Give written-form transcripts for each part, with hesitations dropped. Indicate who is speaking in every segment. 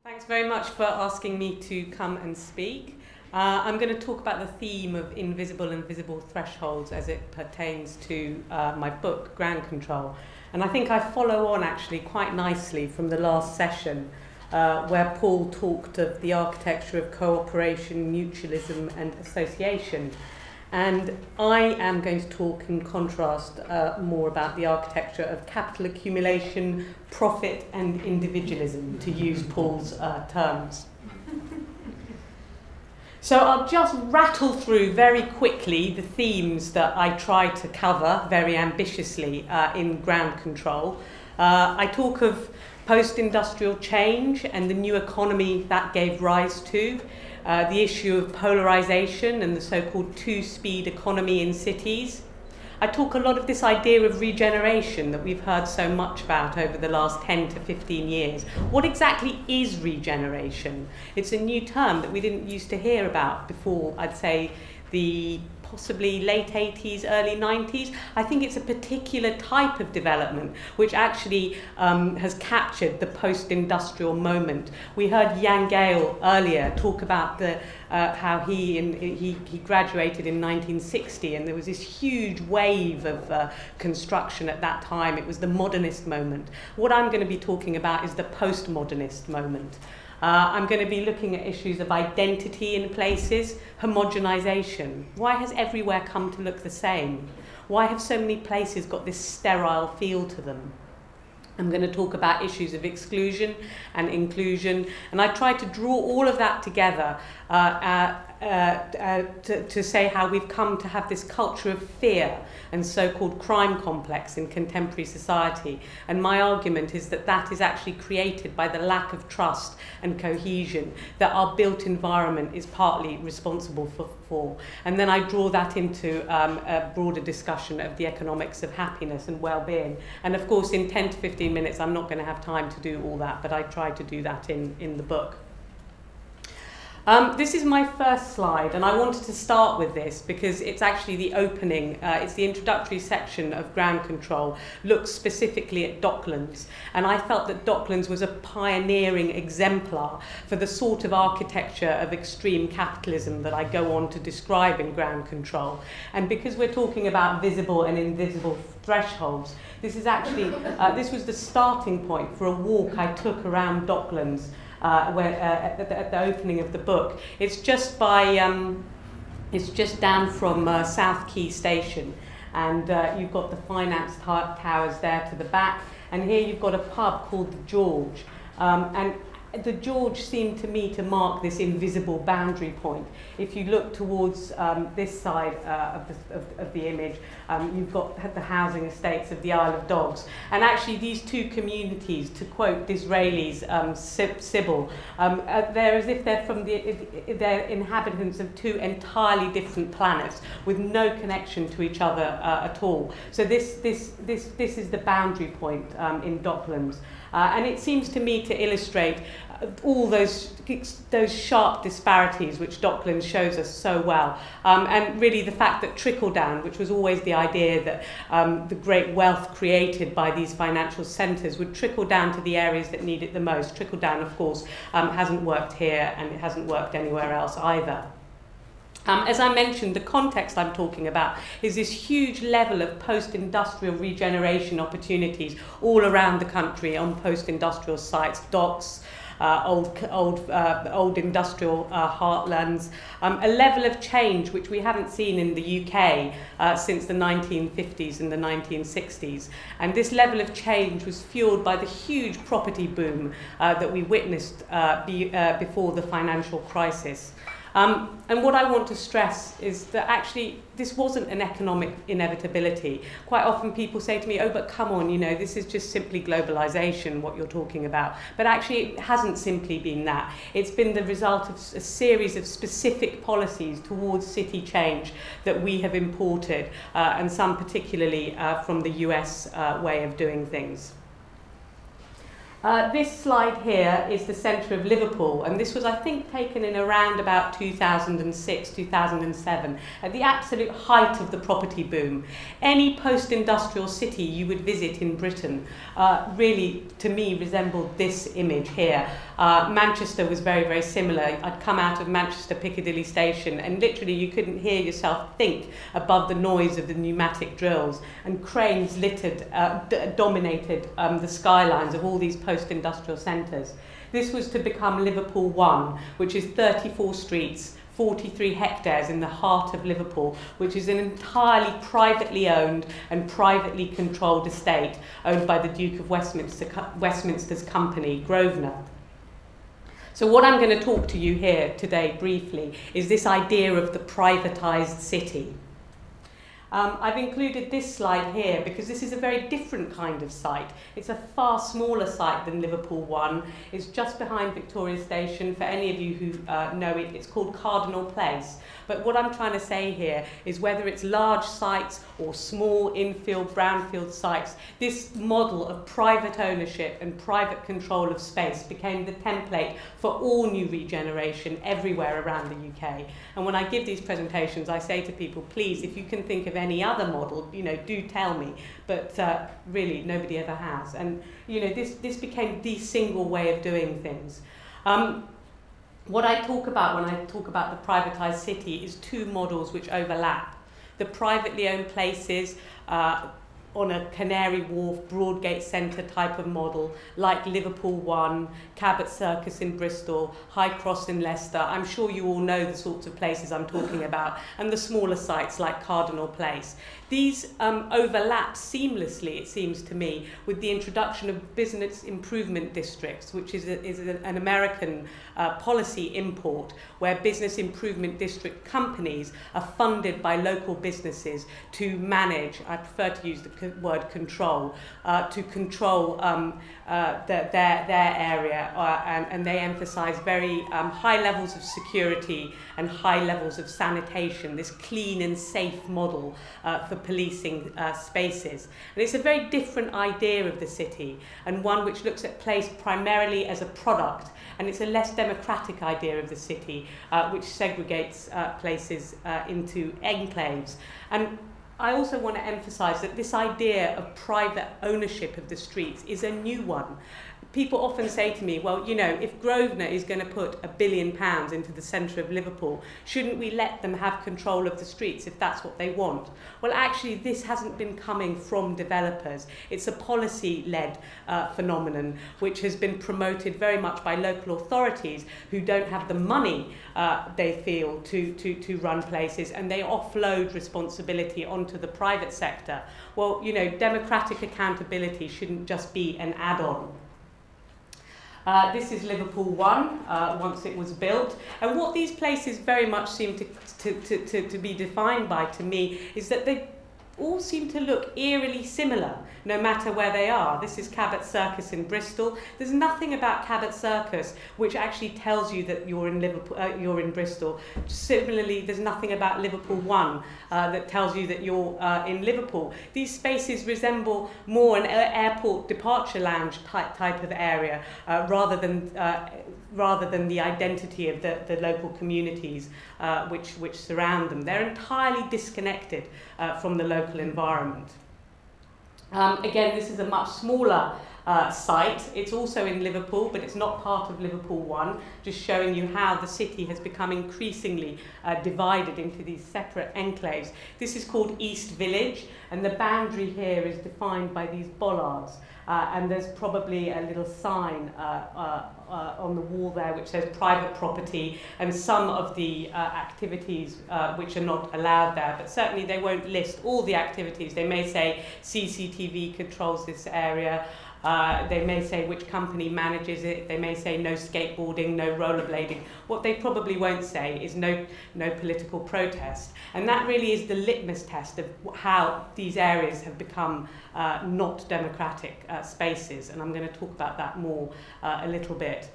Speaker 1: Thanks very much for asking me to come and speak. I'm going to talk about the theme of invisible and visible thresholds as it pertains to my book, Ground Control. And I think I follow on actually quite nicely from the last session where Paul talked of the architecture of cooperation, mutualism and association. And I am going to talk in contrast more about the architecture of capital accumulation, profit and individualism, to use Paul's terms. So I'll just rattle through very quickly the themes that I try to cover very ambitiously in Ground Control. I talk of post-industrial change and the new economy that gave rise to. The issue of polarization and the so-called two-speed economy in cities. I talk a lot of this idea of regeneration that we've heard so much about over the last 10 to 15 years. What exactly is regeneration? It's a new term that we didn't used to hear about before, I'd say, the possibly late 80s, early 90s. I think it's a particular type of development which actually has captured the post-industrial moment. We heard Jan Gehl earlier talk about how he graduated in 1960 and there was this huge wave of construction at that time. It was the modernist moment. What I'm going to be talking about is the postmodernist moment. I'm going to be looking at issues of identity in places, homogenization. Why has everywhere come to look the same? Why have so many places got this sterile feel to them? I'm going to talk about issues of exclusion and inclusion, and I try to draw all of that together to say how we've come to have this culture of fear and so-called crime complex in contemporary society. And my argument is that that is actually created by the lack of trust and cohesion that our built environment is partly responsible for. And then I draw that into a broader discussion of the economics of happiness and well-being. And of course, in 10 to 15 minutes, I'm not going to have time to do all that, but I try to do that in the book. This is my first slide, and I wanted to start with this because it's actually the opening, it's the introductory section of Ground Control, looks specifically at Docklands. And I felt that Docklands was a pioneering exemplar for the sort of architecture of extreme capitalism that I go on to describe in Ground Control. And because we're talking about visible and invisible thresholds, this is actually, this was the starting point for a walk I took around Docklands at the opening of the book. It's just by, it's just down from South Quay Station, and you've got the finance towers there to the back, and here you've got a pub called the George, and the George seemed to me to mark this invisible boundary point. If you look towards this side of the image, you've got the housing estates of the Isle of Dogs. And actually these two communities, to quote Disraeli's Sybil, they're as if they're they're inhabitants of two entirely different planets with no connection to each other at all. So this is the boundary point in Docklands. And it seems to me to illustrate all those sharp disparities which Docklands shows us so well. And really the fact that trickle-down, which was always the idea that the great wealth created by these financial centres would trickle down to the areas that need it the most. Trickle-down, of course, hasn't worked here and it hasn't worked anywhere else either. As I mentioned, the context I'm talking about is this huge level of post-industrial regeneration opportunities all around the country on post-industrial sites, docks, old industrial heartlands, a level of change which we haven't seen in the UK since the 1950s and the 1960s. And this level of change was fueled by the huge property boom that we witnessed before the financial crisis. And what I want to stress is that actually this wasn't an economic inevitability. Quite often people say to me, oh, but come on, you know, this is just simply globalization, what you're talking about. But actually it hasn't simply been that. It's been the result of a series of specific policies towards city change that we have imported, and some particularly from the US way of doing things. This slide here is the centre of Liverpool, and this was, I think, taken in around about 2006, 2007, at the absolute height of the property boom. Any post-industrial city you would visit in Britain really, to me, resembled this image here. Manchester was very, very similar. I'd come out of Manchester Piccadilly Station, and literally you couldn't hear yourself think above the noise of the pneumatic drills, and cranes dominated the skylines of all these post-industrial centres. This was to become Liverpool 1, which is 34 streets, 43 hectares in the heart of Liverpool, which is an entirely privately owned and privately controlled estate owned by the Duke of Westminster's company, Grosvenor. So what I'm going to talk to you here today briefly is this idea of the privatised city. I've included this slide here because this is a very different kind of site. It's a far smaller site than Liverpool 1. It's just behind Victoria Station. For any of you who know it, it's called Cardinal Place. But what I'm trying to say here is whether it's large sites or small infield, brownfield sites, this model of private ownership and private control of space became the template for all new regeneration everywhere around the UK. And when I give these presentations, I say to people, please, if you can think of any other model, do tell me. But really, nobody ever has. And this became the single way of doing things. What I talk about when I talk about the privatised city is two models which overlap. The privately owned places on a Canary Wharf, Broadgate Centre type of model, like Liverpool 1, Cabot Circus in Bristol, High Cross in Leicester. I'm sure you all know the sorts of places I'm talking about, and the smaller sites like Cardinal Place. These overlap seamlessly, it seems to me, with the introduction of business improvement districts, which is an American policy import, where business improvement district companies are funded by local businesses to manage, I prefer to use the word control, to control their area, and they emphasise very high levels of security and high levels of sanitation, this clean and safe model for policing spaces. And it's a very different idea of the city, and one which looks at place primarily as a product, and it's a less democratic idea of the city, which segregates places into enclaves. And I also want to emphasise that this idea of private ownership of the streets is a new one. People often say to me, well, if Grosvenor is going to put £1 billion into the centre of Liverpool, shouldn't we let them have control of the streets if that's what they want? Well, actually, this hasn't been coming from developers. It's a policy-led phenomenon, which has been promoted very much by local authorities who don't have the money, they feel, to run places, and they offload responsibility onto the private sector. Well, democratic accountability shouldn't just be an add-on. This is Liverpool 1, once it was built. And what these places very much seem to be defined by, to me, is that they all seem to look eerily similar, no matter where they are. This is Cabot Circus in Bristol. There's nothing about Cabot Circus which actually tells you that you're in Liverpool, you're in Bristol. Similarly, there's nothing about Liverpool 1 that tells you that you're in Liverpool. These spaces resemble more an airport departure lounge type of area, rather than the identity of the local communities which surround them. They're entirely disconnected from the local environment. Again, this is a much smaller site. It's also in Liverpool, but it's not part of Liverpool 1, just showing you how the city has become increasingly divided into these separate enclaves. This is called East Village, and the boundary here is defined by these bollards. And there's probably a little sign on the wall there which says private property, and some of the activities which are not allowed there, but certainly they won't list all the activities. They may say CCTV controls this area, they may say which company manages it, they may say no skateboarding, no rollerblading. What they probably won't say is no political protest. And that really is the litmus test of how these areas have become not democratic spaces, and I'm going to talk about that more a little bit.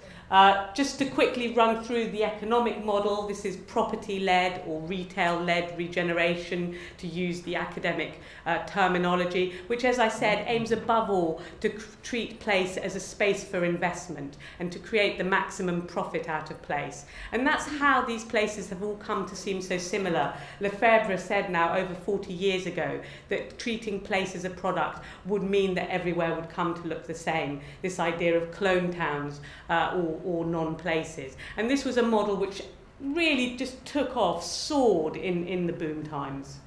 Speaker 1: Just to quickly run through the economic model, this is property-led or retail-led regeneration, to use the academic terminology, which, as I said, aims above all to treat place as a space for investment and to create the maximum profit out of place. And that's how these places have all come to seem so similar. Lefebvre said now over 40 years ago that treating place as a product would mean that everywhere would come to look the same, this idea of clone towns or non-places. And this was a model which really just took off, soared in the boom times.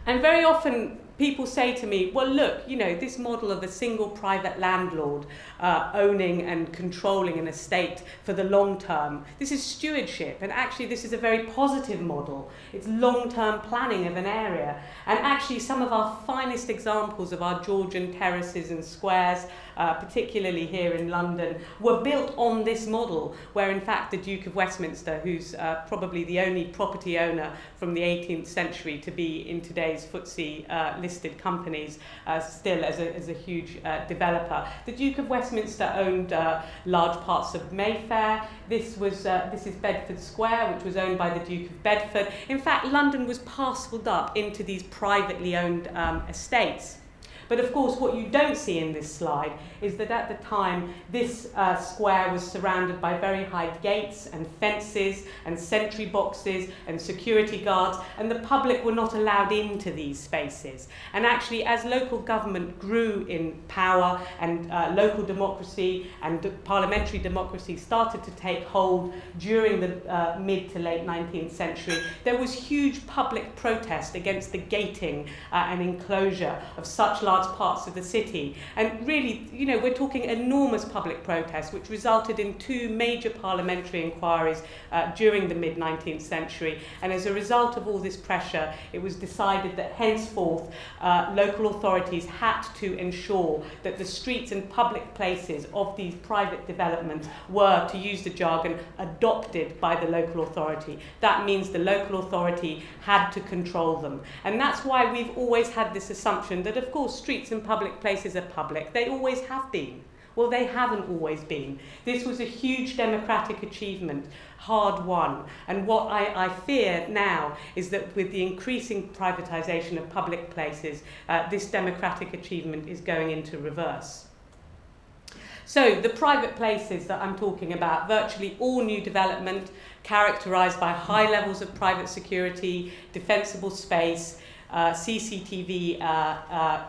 Speaker 1: And very often people say to me, well, look, you know, this model of a single private landlord owning and controlling an estate for the long term, this is stewardship, and actually this is a very positive model. It's long-term planning of an area, and actually some of our finest examples of our Georgian terraces and squares, particularly here in London, were built on this model, where in fact the Duke of Westminster, who's probably the only property owner from the 18th century to be in today's FTSE listed companies, still as a huge developer. The Duke of Westminster owned large parts of Mayfair. This is Bedford Square, which was owned by the Duke of Bedford. In fact, London was parcelled up into these privately owned estates. But of course, what you don't see in this slide is that at the time, this square was surrounded by very high gates and fences and sentry boxes and security guards, and the public were not allowed into these spaces. And actually, as local government grew in power and local democracy and parliamentary democracy started to take hold during the mid to late 19th century, there was huge public protest against the gating and enclosure of such large parts of the city. And really, you know, we're talking enormous public protests, which resulted in two major parliamentary inquiries during the mid-19th century. And as a result of all this pressure, it was decided that henceforth local authorities had to ensure that the streets and public places of these private developments were, to use the jargon, adopted by the local authority. That means the local authority had to control them. And that's why we've always had this assumption that, of course, streets and public places are public. They always have been. Well, they haven't always been. This was a huge democratic achievement, hard won. And what I fear now is that with the increasing privatisation of public places, this democratic achievement is going into reverse. So the private places that I'm talking about, virtually all new development characterised by high levels of private security, defensible space, CCTV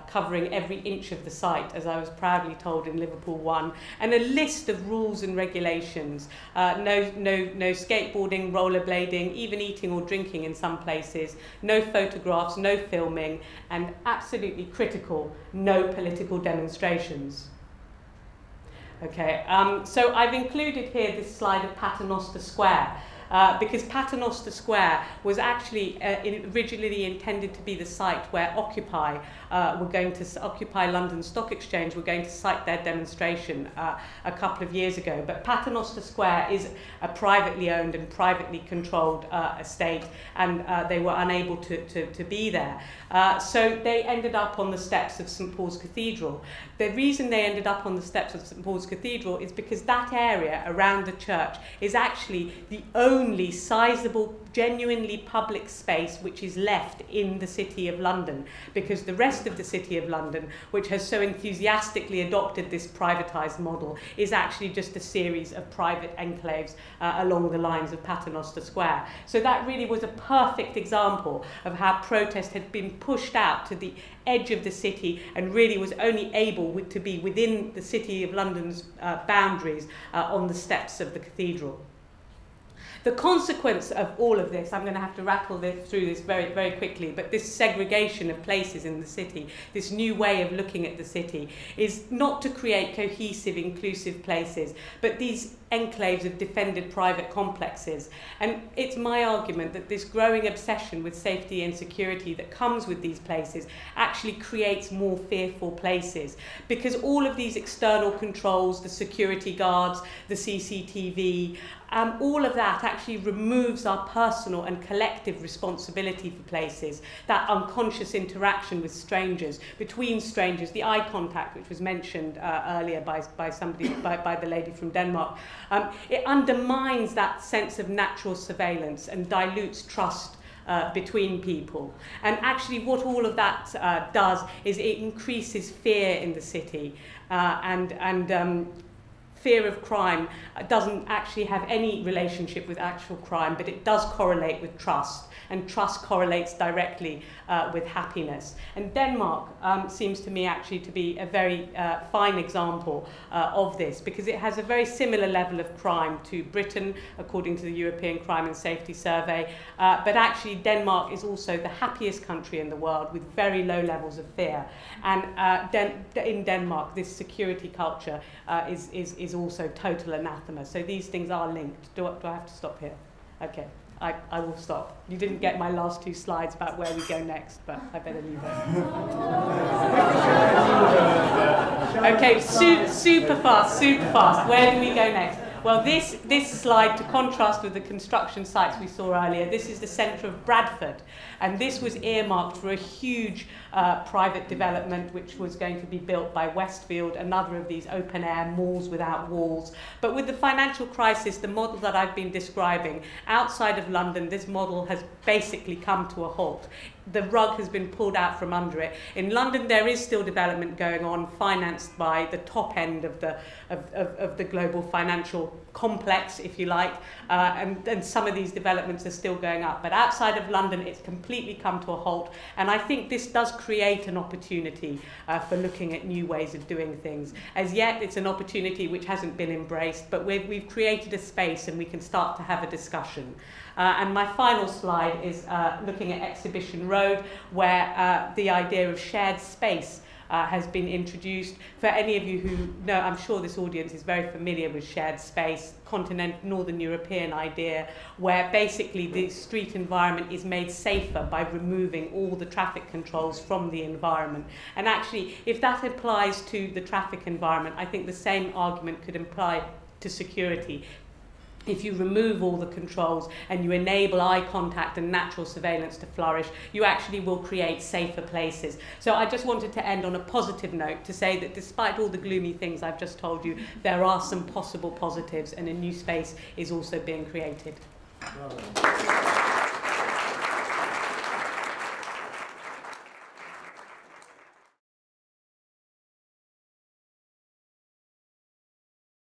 Speaker 1: covering every inch of the site, as I was proudly told in Liverpool 1, and a list of rules and regulations. No skateboarding, rollerblading, even eating or drinking in some places, no photographs, no filming, and absolutely critical, no political demonstrations. Okay, so I've included here this slide of Paternoster Square. Because Paternoster Square was actually originally intended to be the site where Occupy London Stock Exchange were going to cite their demonstration a couple of years ago. But Paternoster Square is a privately owned and privately controlled estate, and they were unable to be there. So they ended up on the steps of St Paul's Cathedral. The reason they ended up on the steps of St Paul's Cathedral is because that area around the church is actually the only sizable, genuinely public space which is left in the City of London, because the rest of the City of London, which has so enthusiastically adopted this privatised model, is actually just a series of private enclaves along the lines of Paternoster Square. So that really was a perfect example of how protest had been pushed out to the edge of the city and really was only able to be within the City of London's boundaries on the steps of the cathedral. The consequence of all of this, I'm going to have to rattle through this very, very quickly, but this segregation of places in the city, this new way of looking at the city, is not to create cohesive, inclusive places, but these enclaves of defended private complexes. And it's my argument that this growing obsession with safety and security that comes with these places actually creates more fearful places, because all of these external controls, the security guards, the CCTV, all of that actually removes our personal and collective responsibility for places, that unconscious interaction with strangers, between strangers, the eye contact which was mentioned earlier by somebody, by the lady from Denmark. It undermines that sense of natural surveillance and dilutes trust between people. And actually what all of that does is it increases fear in the city, and fear of crime doesn't actually have any relationship with actual crime, but it does correlate with trust, and trust correlates directly with happiness. And Denmark seems to me actually to be a very fine example of this, because it has a very similar level of crime to Britain, according to the European Crime and Safety Survey, but actually Denmark is also the happiest country in the world with very low levels of fear. And in Denmark, this security culture is also total anathema. So these things are linked. Do I have to stop here? Okay. I will stop. You didn't get my last two slides about where we go next, but I better leave it. Okay, super fast. Where do we go next? Well, this slide, to contrast with the construction sites we saw earlier, this is the centre of Bradford, and this was earmarked for a huge private development which was going to be built by Westfield, another of these open-air malls without walls. But with the financial crisis, the model that I've been describing, outside of London, this model has basically come to a halt. The rug has been pulled out from under it. In London, there is still development going on, financed by the top end of the global financial complex, if you like, and some of these developments are still going up. But outside of London, it's completely come to a halt. And I think this does create an opportunity for looking at new ways of doing things. As yet, it's an opportunity which hasn't been embraced, but we've created a space and we can start to have a discussion. And my final slide is looking at Exhibition Road, where the idea of shared space has been introduced. For any of you who know, I'm sure this audience is very familiar with shared space, Northern European idea, where basically the street environment is made safer by removing all the traffic controls from the environment. And actually, if that applies to the traffic environment, I think the same argument could apply to security. If you remove all the controls and you enable eye contact and natural surveillance to flourish, you actually will create safer places. So I just wanted to end on a positive note to say that despite all the gloomy things I've just told you, there are some possible positives, and a new space is also being created.